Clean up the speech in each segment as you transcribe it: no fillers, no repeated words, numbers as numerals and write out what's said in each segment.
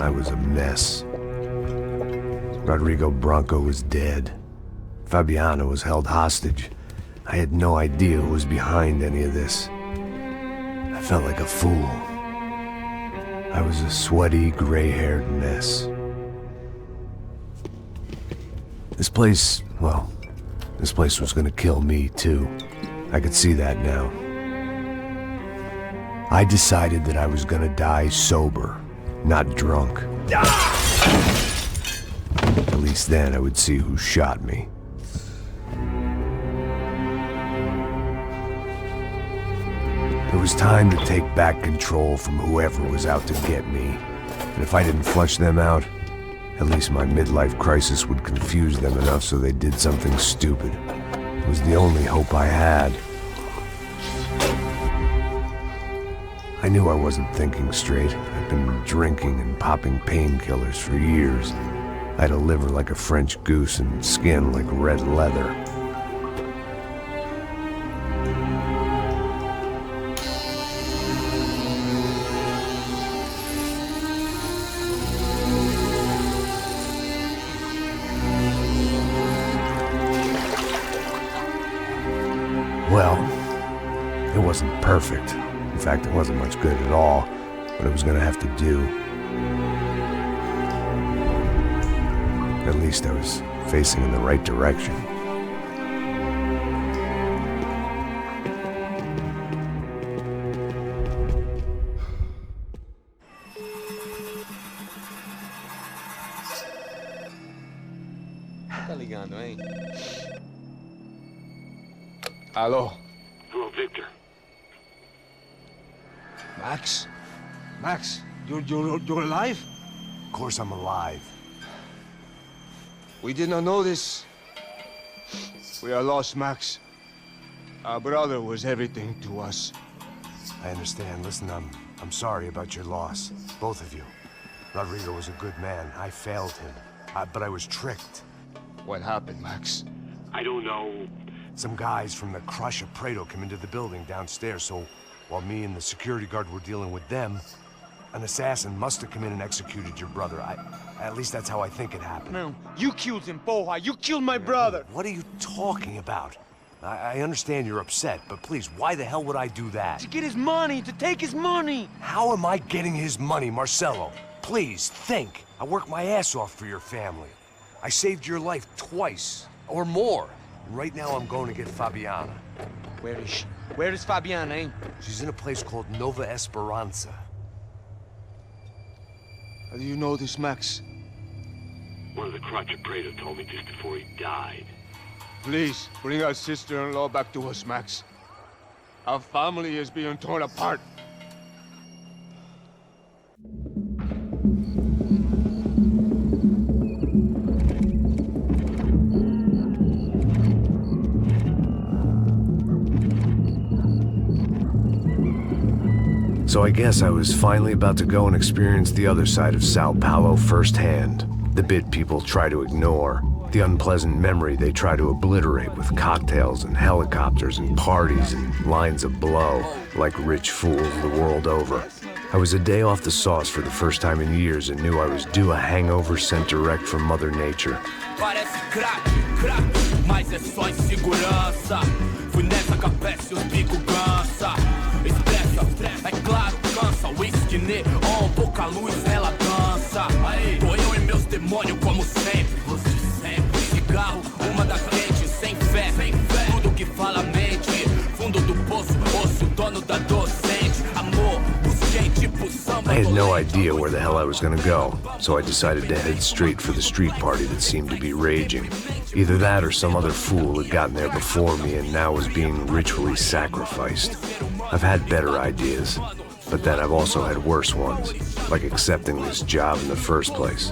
I was a mess. Rodrigo Branco was dead. Fabiana was held hostage. I had no idea who was behind any of this. I felt like a fool. I was a sweaty, gray-haired mess. This place was gonna kill me, too. I could see that now. I decided that I was gonna die sober, not drunk. At least then I would see who shot me. It was time to take back control from whoever was out to get me. And if I didn't flush them out, at least my midlife crisis would confuse them enough so they did something stupid. It was the only hope I had. I knew I wasn't thinking straight. I'd been drinking and popping painkillers for years. I had a liver like a French goose and skin like red leather. Well, it wasn't perfect. In fact, it wasn't much good at all, but it was gonna have to do. At least I was facing in the right direction. Tá ligando, hein? Alô? Hello, Victor. Max? Max, you're alive? Of course I'm alive. We did not know this. We are lost, Max. Our brother was everything to us. I understand. Listen, I'm sorry about your loss. Both of you. Rodrigo was a good man. I failed him. But I was tricked. What happened, Max? I don't know. Some guys from the Crush of Prado came into the building downstairs, so while me and the security guard were dealing with them, an assassin must have come in and executed your brother. At least that's how I think it happened. No, you killed him, Porra. You killed my brother. What are you talking about? I understand you're upset, but please, why the hell would I do that? To get his money, to take his money. How am I getting his money, Marcelo? Please, think. I worked my ass off for your family. I saved your life twice, or more. And right now I'm going to get Fabiana. Where is she? Where is Fabiana, eh? She's in a place called Nova Esperanza. How do you know this, Max? One of the Crotch of Prado told me just before he died. Please, bring our sister-in-law back to us, Max. Our family is being torn apart. So I guess I was finally about to go and experience the other side of Sao Paulo firsthand. The bit people try to ignore. The unpleasant memory they try to obliterate with cocktails and helicopters and parties and lines of blow, like rich fools the world over. I was a day off the sauce for the first time in years and knew I was due a hangover sent direct from Mother Nature. Parece crack, mas é só insegurança. Fui nessa capete, os bico cansa. Expressa, é claro, cansa. Whisky neon, pouca luz, ela dança. Tô eu e meus demônios como sempre. Cigarro, uma da frente, sem fé. Tudo que fala mente. Fundo do poço, osso, dono da docente. Amor, busquei tipo samba. I had no idea where the hell I was gonna go, so I decided to head straight for the street party that seemed to be raging. Either that or some other fool had gotten there before me and now was being ritually sacrificed. I've had better ideas, but then I've also had worse ones, like accepting this job in the first place.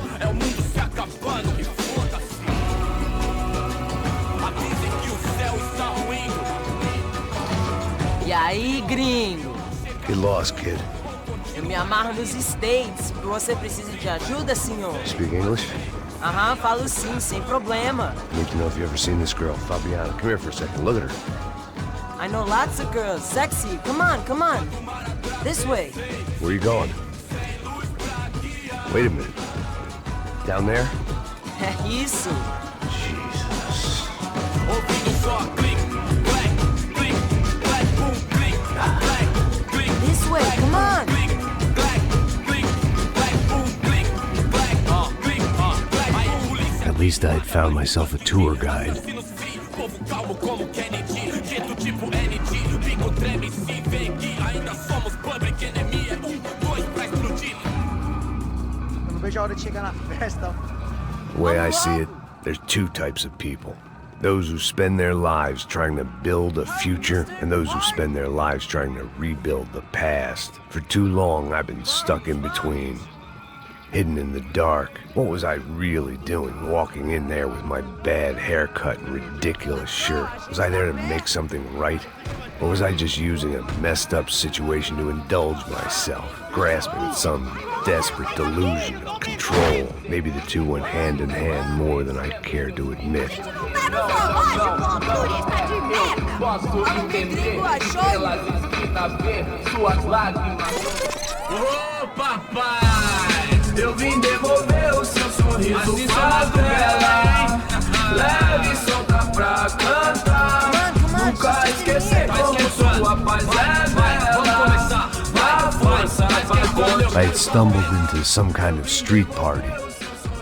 E aí, gringo? Get lost, kid. Eu me amarro nos States. Você precisa de ajuda, senhor? Speak English? Aham, falo sim, sem problema. I need to know if you've ever seen this girl, Fabiana. Come here for a second. Look at her. I know lots of girls. Sexy. Come on, come on. This way. Where are you going? Wait a minute. Down there? É isso. Jesus. Ouvindo só clique, clack, clique, clack, boom, clique, clack, clique. This way, come on. Clique, clack, clique, clack, boom, clique, clack, clique, clack. Aí, polícia. At least I'd found myself a tour guide. Povo calmo como Kennedy, jeito tipo ND, bico treme se vem aqui, ainda somos public enemy, 1, 2 pra explodir. Eu não vejo a hora de chegar na festa. The way I see it, there's two types of people. Those who spend their lives trying to build a future, and those who spend their lives trying to rebuild the past. For too long, I've been stuck in between. Hidden in the dark. What was I really doing walking in there with my bad haircut and ridiculous shirt? Was I there to make something right? Or was I just using a messed up situation to indulge myself, grasping at some desperate delusion of control? Maybe the two went hand in hand more than I care to admit. Posso entender pelas esquinas ver suas lágrimas. Ô papai, eu vim devolver o seu sorriso favela. Leve e solta pra cantar. Nunca esquecer como sua paz é bela. A força vai I had stumbled into some kind of street party.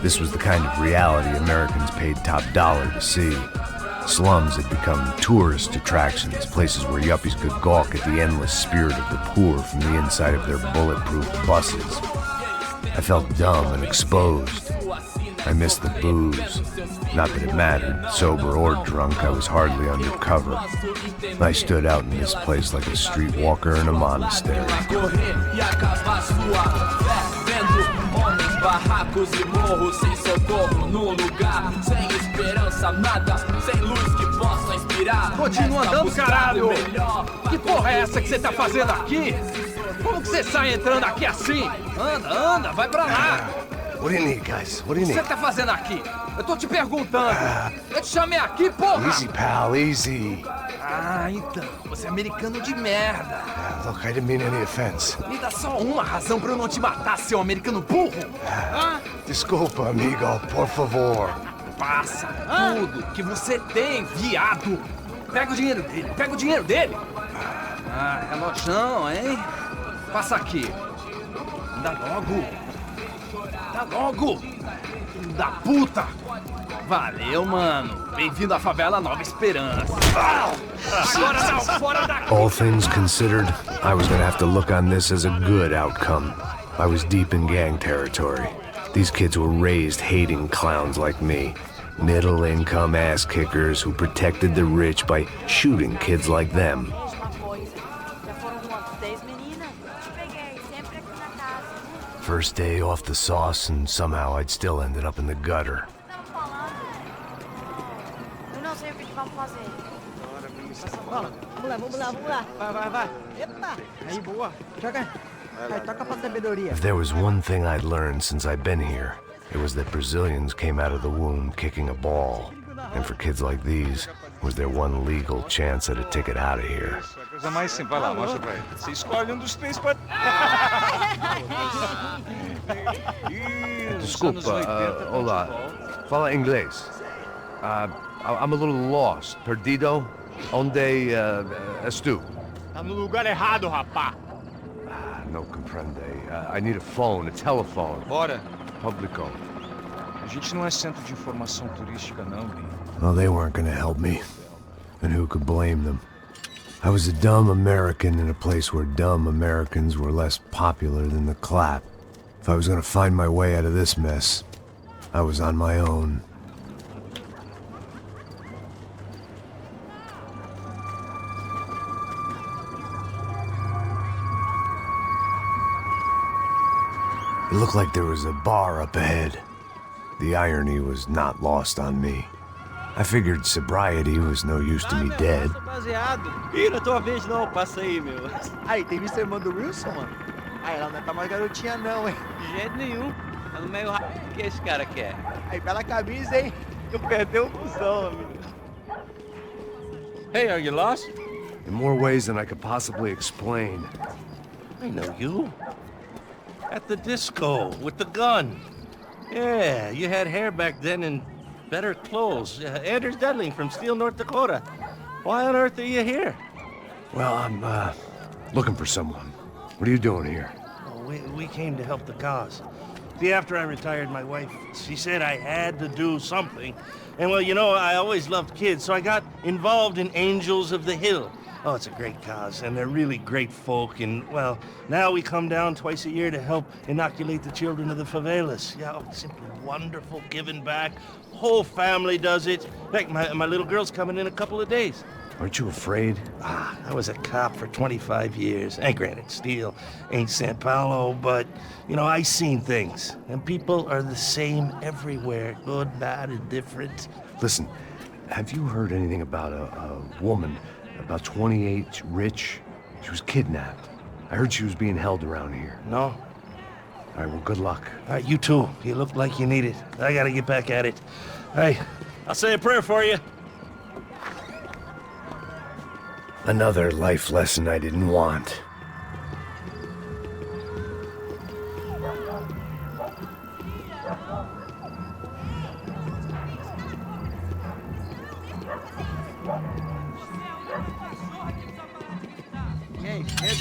This was the kind of reality Americans paid top dollar to see. Slums had become tourist attractions, places where yuppies could gawk at the endless spirit of the poor from the inside of their bulletproof buses. I felt dumb and exposed. I missed the booze. Not that it mattered, sober or drunk, I was hardly under cover. I stood out in this place like a streetwalker in a monastery. Barracos e morros sem socorro no lugar, sem esperança, nada, sem luz que possa inspirar. Continua andando, caralho! Que porra é essa que você tá fazendo aqui? Como que você sai entrando aqui assim? Anda, vai pra lá! What do you need, guys? What do you O que need? você tá fazendo aqui? Eu tô te perguntando. Eu te chamei aqui, porra! Easy, pal, easy. Ah, então, você é americano de merda. Look, I didn't mean any offense. Me dá só uma razão pra eu não te matar, seu americano burro. Desculpa, amigo, por favor. Passa tudo que você tem, viado. Pega o dinheiro dele, Ah, relojão, hein? Passa aqui. Dá logo. Filho da puta. Valeu, mano. Bem-vindo à favela Nova Esperança. Agora não, fora daqui. All things considered, I was gonna have to look on this as a good outcome. I was deep in gang territory. These kids were raised hating clowns like me. Middle-income ass-kickers who protected the rich by shooting kids like them. First day off the sauce, and somehow I'd still ended up in the gutter. Eu não sei o que vamos fazer. Vamos lá. Vai. Epa! Aí, boa. Joga. Vai, toca pra sabedoria. If there was one thing I'd learned since I'd been here, it was that Brazilians came out of the womb kicking a ball. And for kids like these, was their one legal chance at a ticket out of here. Coisa mais simples. Vai lá, mostra pra ele. Você escolhe dos três pra... Desculpa, olá. Fala inglês. I'm a little lost. Perdido? Onde és tu? Tá no lugar errado, rapá. No comprende. I need a phone, a telephone. Bora. Publico. A gente não é centro de informação turística, não, Lee. Well, they weren't gonna help me. And who could blame them? I was a dumb American in a place where dumb Americans were less popular than the clap. If I was gonna find my way out of this mess, I was on my own. It looked like there was a bar up ahead. The irony was not lost on me. I figured sobriety was no use to me dead. Baseado. Ih, não é tua vez não, passa aí, meu. Aí, tem visto a irmã do Wilson, mano? Aí, ela não tá mais garotinha não, hein? De jeito nenhum. Tá no meio rápido que esse cara quer. Aí, bela camisa, hein? Eu perdeu o cuzão, amigo. Hey, are you lost? In more ways than I could possibly explain. I know you. At the disco, with the gun. Yeah, you had hair back then and better clothes. Anders Dudling from Steele, North Dakota. Why on earth are you here? Well, I'm, looking for someone. What are you doing here? We came to help the cause. See, after I retired, my wife, she said I had to do something. And well, you know, I always loved kids, so I got involved in Angels of the Hill. Oh, it's a great cause, and they're really great folk, and, well, now we come down twice a year to help inoculate the children of the favelas. Yeah, oh, it's simply wonderful, giving back. Whole family does it. In fact, my little girl's coming in a couple of days. Aren't you afraid? I was a cop for 25 years. And granted, Steele ain't Sao Paulo, but, you know, I seen things. And people are the same everywhere, good, bad, and different. Listen, have you heard anything about a woman, about 28, rich? She was kidnapped. I heard she was being held around here. No? All right, well, good luck. All right, you too. You look like you need it. I gotta get back at it. Hey, I'll say a prayer for you. Another life lesson I didn't want. E aí, Pedro?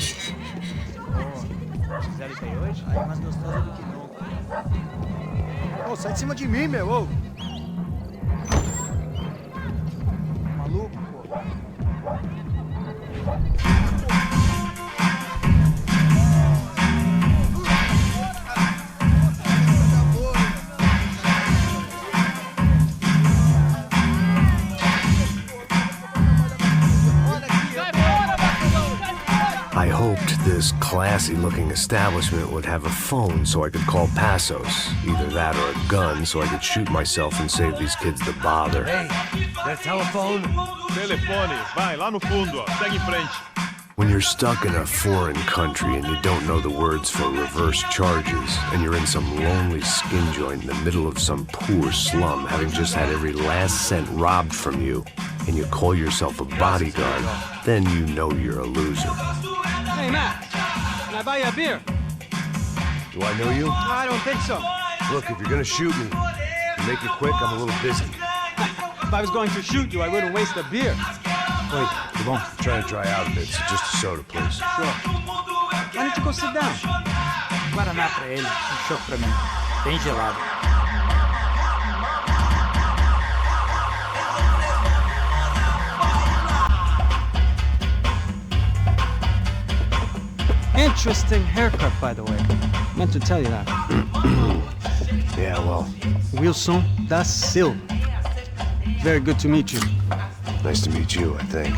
Vocês fizeram isso aí hoje? Aí, mais gostoso do que nunca. Ô, sai de cima de mim, meu, ô! Maluco, pô. I hoped this classy-looking establishment would have a phone so I could call Passos. Either that or a gun so I could shoot myself and save these kids the bother. Hey, that telephone? Telefone, vai, lá no fundo, ó. Segue em frente. When you're stuck in a foreign country and you don't know the words for reverse charges, and you're in some lonely skin joint in the middle of some poor slum, having just had every last cent robbed from you, and you call yourself a bodyguard, then you know you're a loser. Hey, Matt, can I buy you a beer? Do I know you? I don't think so. Look, if you're gonna shoot me, make it quick, I'm a little busy. If I was going to shoot you, I wouldn't waste a beer. Wait, come on. I'm trying to dry out a bit, so just a soda, please. Sure. Why don't you go sit down? Guaraná pra ele, chopp pra mim. Bem gelado. Interesting haircut, by the way. Meant to tell you that. Yeah, well, Wilson da Silva. Very good to meet you. nice to meet you, I think.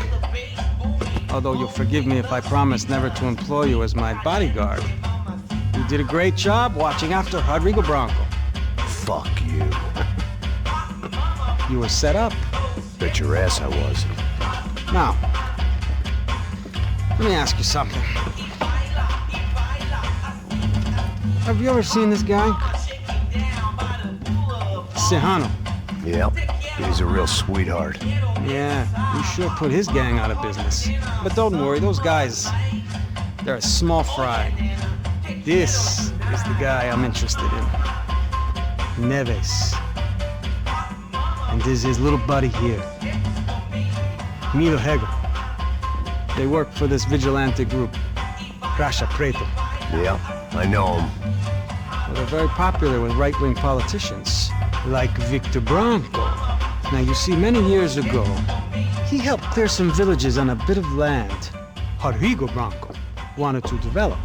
Although you'll forgive me if I promise never to employ you as my bodyguard. You did a great job watching after Rodrigo Branco. Fuck you. You were set up. Bet your ass I was. Now, let me ask you something. Have you ever seen this guy? Serrano. Yep, he's a real sweetheart. Yeah, you sure put his gang out of business. But don't worry, those guys, they're a small fry. This is the guy I'm interested in. Neves. And this is his little buddy here. Milo Hegel. They work for this vigilante group, Caixa Preta. Yep, I know him. Well, they're very popular with right-wing politicians, like Victor Branco. Now, you see, many years ago, he helped clear some villages on a bit of land Rodrigo Branco wanted to develop.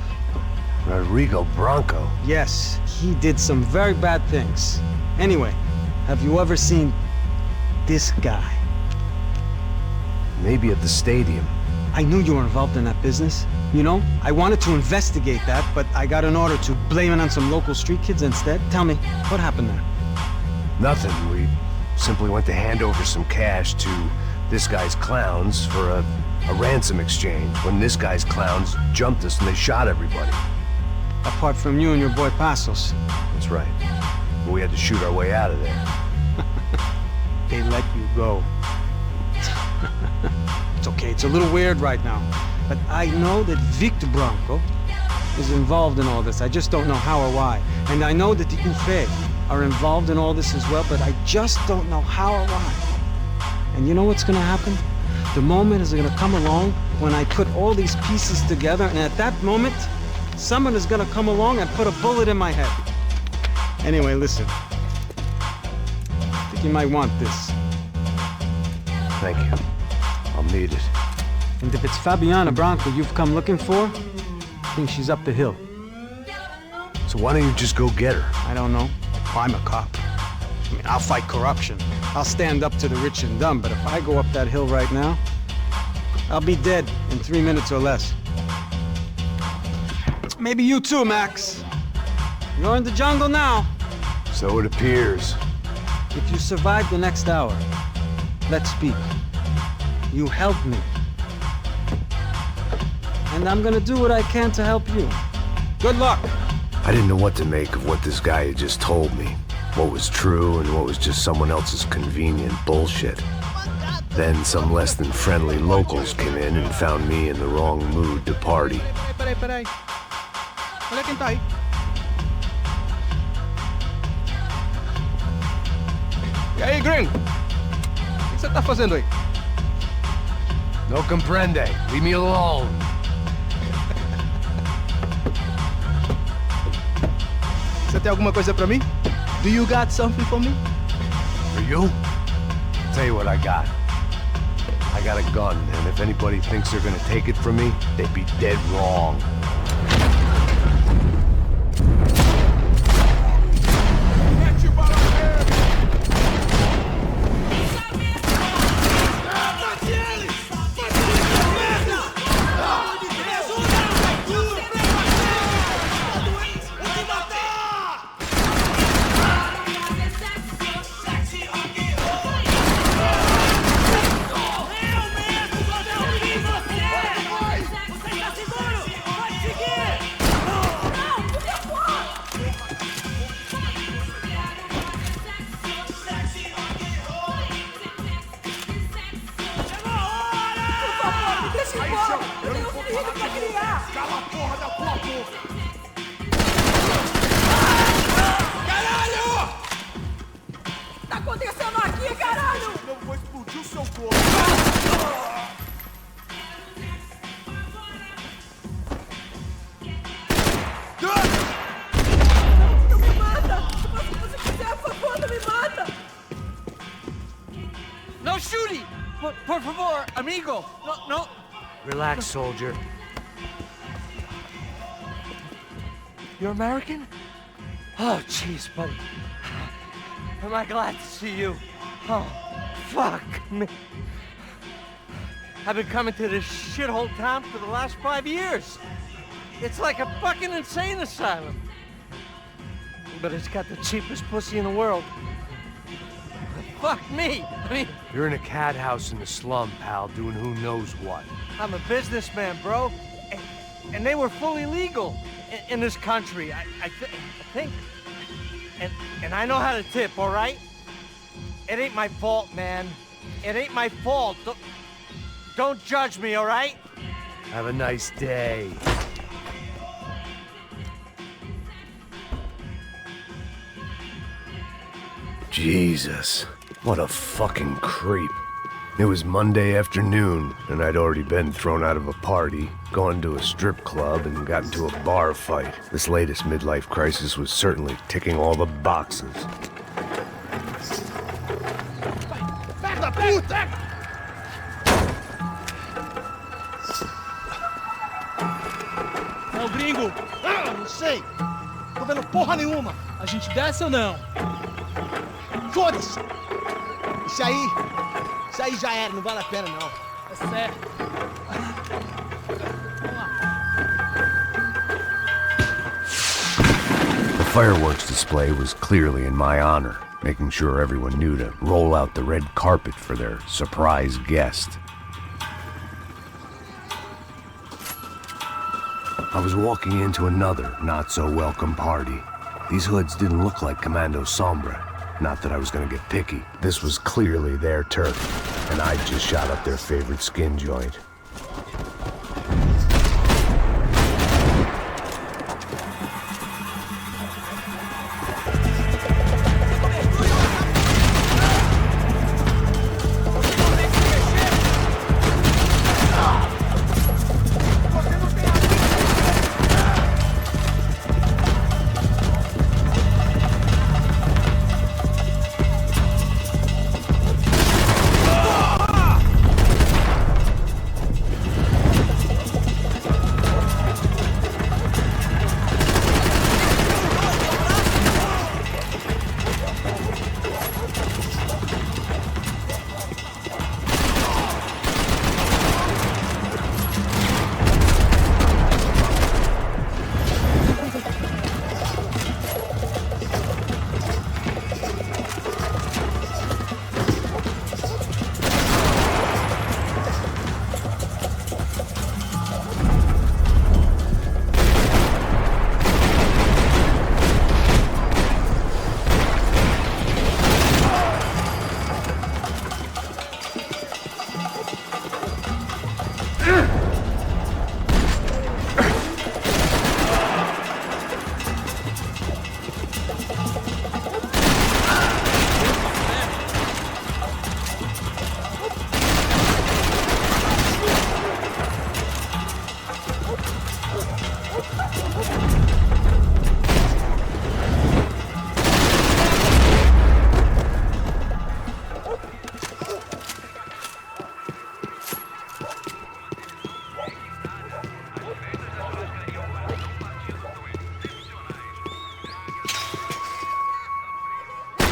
Rodrigo Branco? Yes, he did some very bad things. Anyway, have you ever seen this guy? Maybe at the stadium. I knew you were involved in that business. You know, I wanted to investigate that, but I got an order to blame it on some local street kids instead. Tell me, what happened there? Nothing. We simply went to hand over some cash to this guy's clowns for a ransom exchange when this guy's clowns jumped us and they shot everybody. Apart from you and your boy Passos. That's right. But we had to shoot our way out of there. They let you go. It's okay, it's a little weird right now. But I know that Victor Branco is involved in all this. I just don't know how or why. And I know that the Ufé are involved in all this as well, but I just don't know how or why. And you know what's gonna happen? The moment is gonna come along when I put all these pieces together, and at that moment, someone is gonna come along and put a bullet in my head. Anyway, listen. I think you might want this. Thank you. I'll need it. And if it's Fabiana Branco you've come looking for, I think she's up the hill. So why don't you just go get her? I don't know. I'm a cop. I mean, I'll fight corruption. I'll stand up to the rich and dumb, but if I go up that hill right now, I'll be dead in 3 minutes or less. Maybe you too, Max. You're in the jungle now. So it appears. If you survive the next hour, let's speak. You help me. And I'm gonna do what I can to help you. Good luck. I didn't know what to make of what this guy had just told me. What was true and what was just someone else's convenient bullshit. Then some less than friendly locals came in and found me in the wrong mood to party. Peraí. Olha quem tá aí. E aí, gringo? O que você tá fazendo aí? No comprende. Leave me alone. Você tem alguma coisa pra mim? Do you got something for me? For you? Tell you what I got. I got a gun, and if anybody thinks they're gonna take it from me, they'd be dead wrong. No shooting! Por favor, amigo! No. Relax, soldier. You're American? Oh, jeez, buddy. Am I glad to see you? Oh, fuck me. I've been coming to this shithole town for the last 5 years. It's like a fucking insane asylum. But it's got the cheapest pussy in the world. Fuck me! I mean... You're in a cat house in the slum, pal, doing who knows what. I'm a businessman, bro. And they were fully legal in this country, I think. And I know how to tip, all right? It ain't my fault, man. It ain't my fault. Don't judge me, all right? Have a nice day. Jesus, what a fucking creep. It was Monday afternoon, and I'd already been thrown out of a party, gone to a strip club, and got into a bar fight. This latest midlife crisis was certainly ticking all the boxes. É o gringo! Não sei! Tô vendo porra nenhuma! A gente desce ou não? Foda-se! Isso aí já era, não vale a pena não. É certo. The fireworks display was clearly in my honor, making sure everyone knew to roll out the red carpet for their surprise guest. I was walking into another not-so-welcome party. These hoods didn't look like Commando Sombra. Not that I was gonna get picky. This was clearly their turf, and I'd just shot up their favorite skin joint.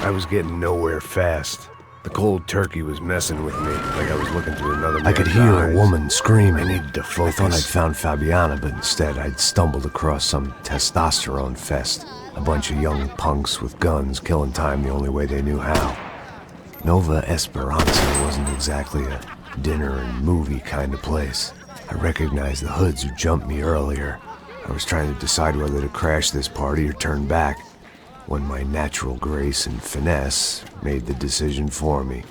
I was getting nowhere fast. The cold turkey was messing with me, like I was looking through another man's I could hear eyes. a woman screaming. I needed to focus. I thought I'd found Fabiana, but instead I'd stumbled across some testosterone fest. A bunch of young punks with guns killing time the only way they knew how. Nova Esperanza wasn't exactly a dinner and movie kind of place. I recognized the hoods who jumped me earlier. I was trying to decide whether to crash this party or turn back, when my natural grace and finesse made the decision for me.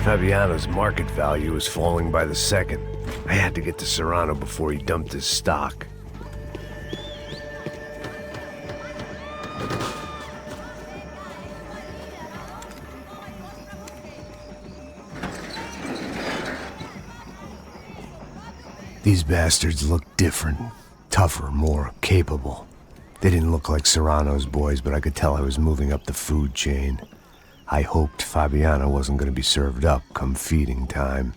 Fabiana's market value is falling by the second. I had to get to Serrano before he dumped his stock. These bastards looked different, tougher, more capable. They didn't look like Serrano's boys, but I could tell I was moving up the food chain. I hoped Fabiana wasn't going to be served up come feeding time.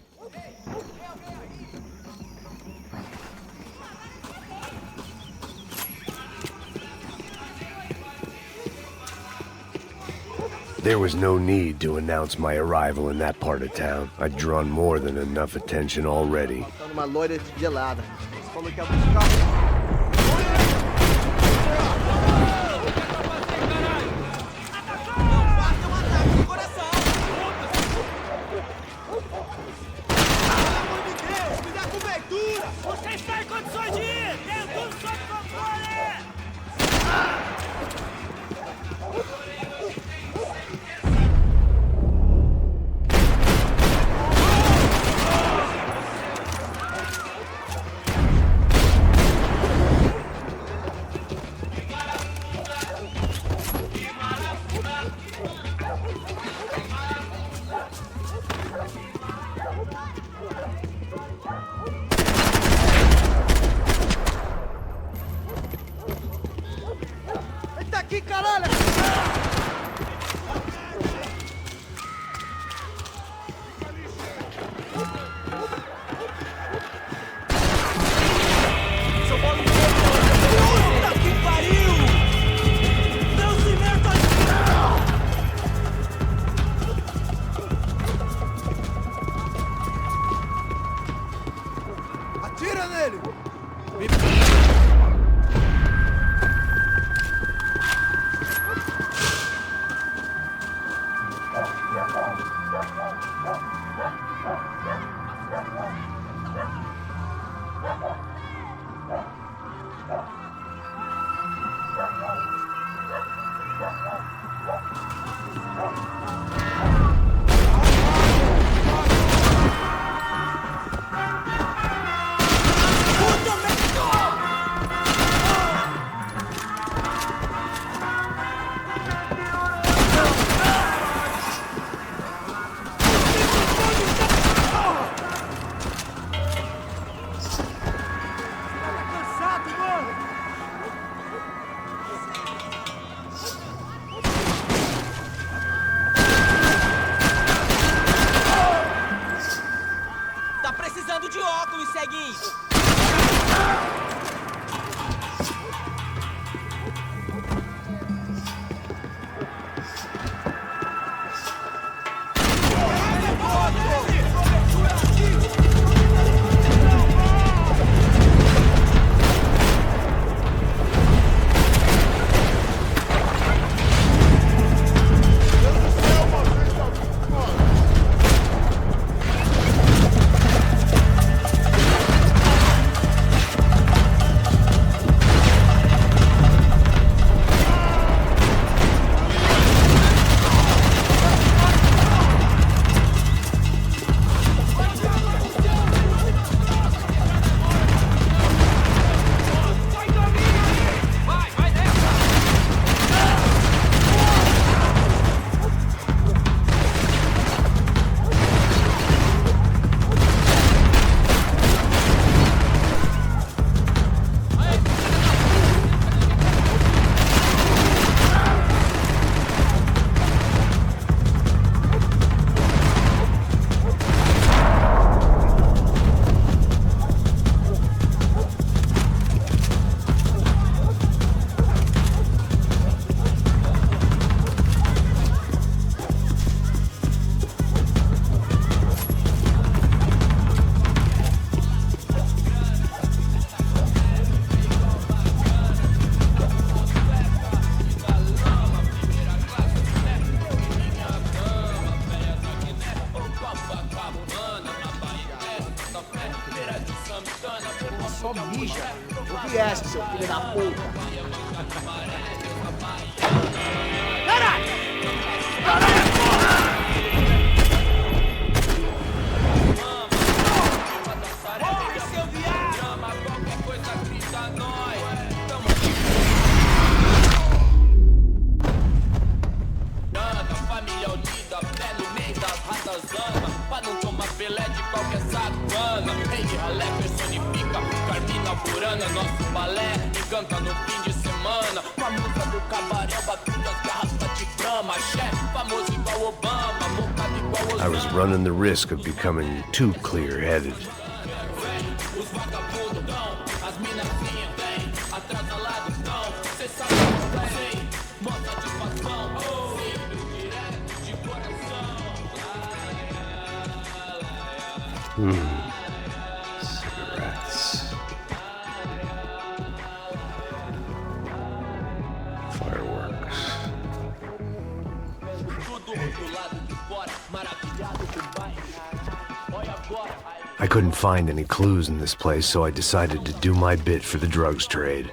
There was no need to announce my arrival in that part of town. I'd drawn more than enough attention already. Uma loira gelada. Você falou que ia buscar. Você está em condições de ir! Tenho tudo sob controle! Aqui, caralho! Puta que pariu! Não se meta aqui! Atira nele! De óculos, ceguinho! Só mija. Eu vi essa, seu filho da puta. Caralho! Caralho, porra! filé de qualquer sacana. Payne ralé personifica Carmina Burana. Nosso balé encanta no fim de semana. Com a música do cabaré, batuta, garrafa de brama. Axé, famoso igual Obama, mocado igual Osama. I was running the risk of becoming too clear-headed. Os vagabundos dão, as minazinhas vêm, atrasalados dão. Cê sabe como é, sei, mó satisfação. Simples, direto, de coração. Cigarettes. Fireworks. Tudo do lado de fora, maravilhado com bairro. Olha agora, I couldn't find any clues in this place, so I decided to do my bit for the drugs trade.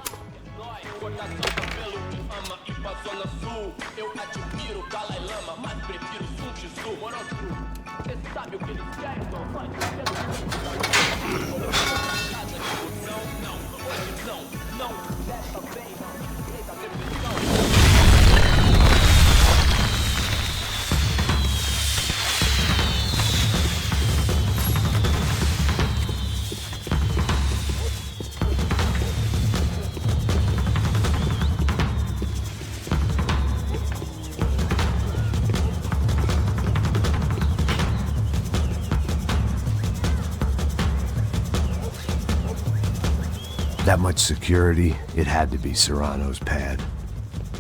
That much security, it had to be Serrano's pad.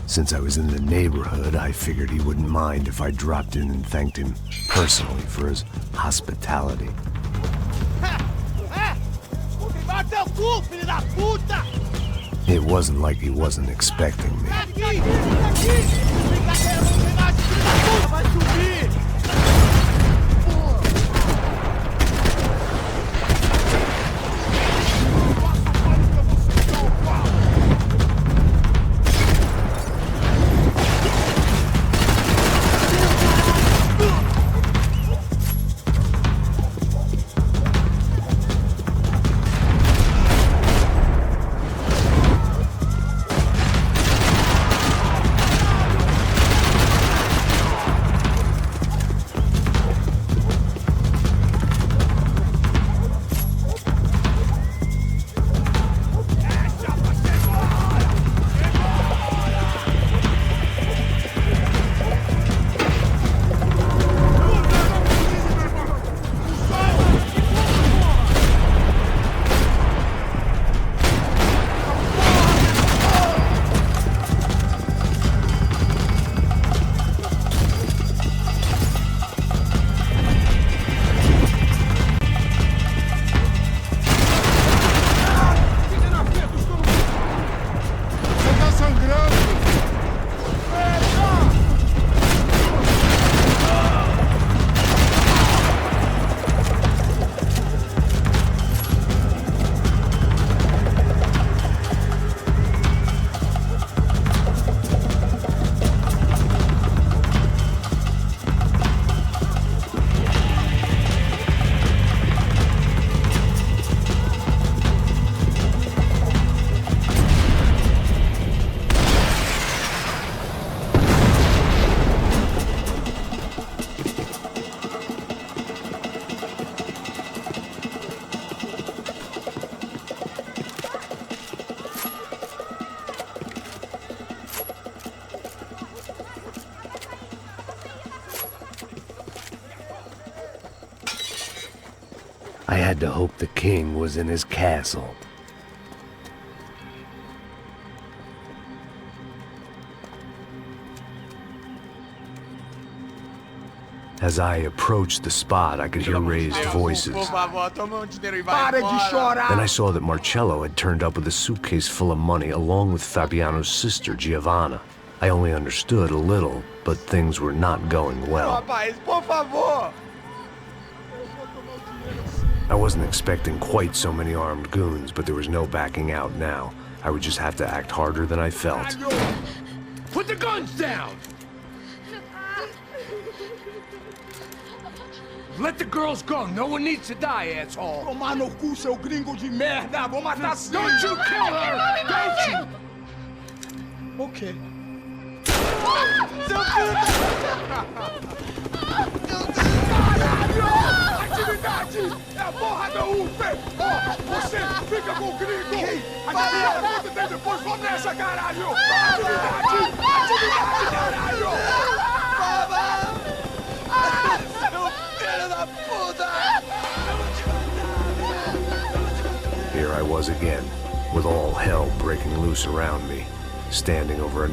Since I was in the neighborhood, I figured he wouldn't mind if I dropped in and thanked him personally for his hospitality. It wasn't like he wasn't expecting me. I had to hope the king was in his castle. As I approached the spot, I could hear raised voices. Then I saw that Marcello had turned up with a suitcase full of money along with Fabiano's sister, Giovanna. I only understood a little, but things were not going well. I wasn't expecting quite so many armed goons, but there was no backing out now. I would just have to act harder than I felt. Put the guns down! Let the girls go. No one needs to die, asshole. Tomar no cu, seu gringo de merda. Vou matar sim. Don't you kill her! Don't you? Okay. Seu filho! Caralho! logo, gringo! Adivinha quanto tem depois? Vamos nessa, caralho! Atividade! Atividade, caralho! Seu filho da puta! Here I was again, with all hell breaking loose around me, standing over a